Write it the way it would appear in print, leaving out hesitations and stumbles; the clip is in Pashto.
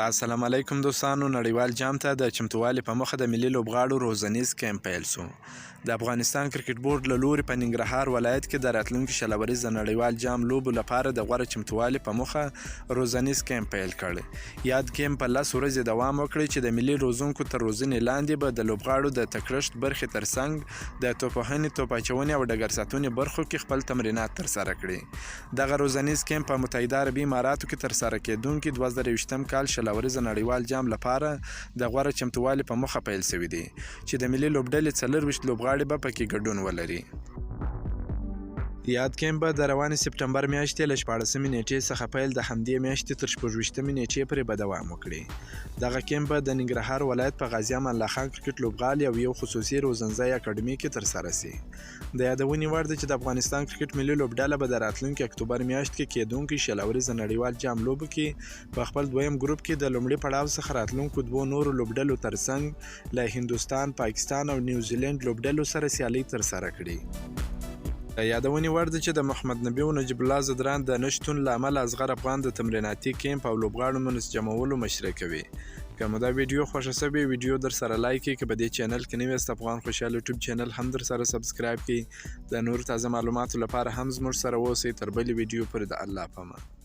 السلام علیکم دوستانو. نړیوال جام ته د چمتووالي په مخه د ملي لوبغاړو روزنیز کیمپ پیل شو. د افغانستان کرکټ بورډ له لوري په ننګرهار ولایت کې د راتلونکي شلوریز د نړیوال جام لوبو لپاره د غوره چمتووالي په مخه روزنیز کیمپ پیل کړ. یاد کیمپ په 10 ورځې دوام وکړي چې د ملي روزونکو تر روزنې لاندې به د لوبغاړو د تکړښت برخې ترڅنګ د توپوهنې، توپاچونې او ډګر ساتونې برخو کې خپل تمرینات ترسره کړي. دغه روزنیز کیمپ په متحده عربي اماراتو کې ترسره کیدونکي 2023م کال شلوریز نړیوال جام لپاره د غوره چمتووالي په مخه پیل شوی دی چې د ملي لوبډلې 24 لوبغاړي به پکې ګډون ولري. یاد کیمپ به د روانې سپټمبر میاشتې له 14مې نیټې څخه پیل د همدې میاشتې تر 26مې نیټې پورې به دوام وکړي. دغه کیمپ به د ننګرهار ولایت په غازي امان الله خان کرکټ لوبغالي او یو خصوصي روزنځای اکاډمي کې ترسره شي. د یادونې وړ ده چې د افغانستان کرکټ ملي لوبډله به د راتلونکي اکتوبر میاشت کې کیدونکي شلوریز نړیوال جام لوبو کې په خپل دویم ګروپ کې د لومړي پړاو څخه راتلونکو دوو نورو لوبډلو ترڅنګ له هندوستان، پاکستان او نیوزیلند لوبډلو سره سیالي ترسره کړي. یادونې وړ ده چې د محمد نبی او نجیب الله زدران د نشتون له امله اصغر افغان د تمریناتي کیمپ او لوبغاړو منسجمولو مشري کوي. که مو دا ویډیو خوښه شوې ویډیو در سره لایک کړئ. که په دې چینل کې نوی یاست افغان خوشحال یوټیوب چینل هم در سره سبسکرایب کړئ. د نور تازه معلوماتو لپاره هم زموږ سره اوسئ. تر بلې ویډیو پورې د الله په امان.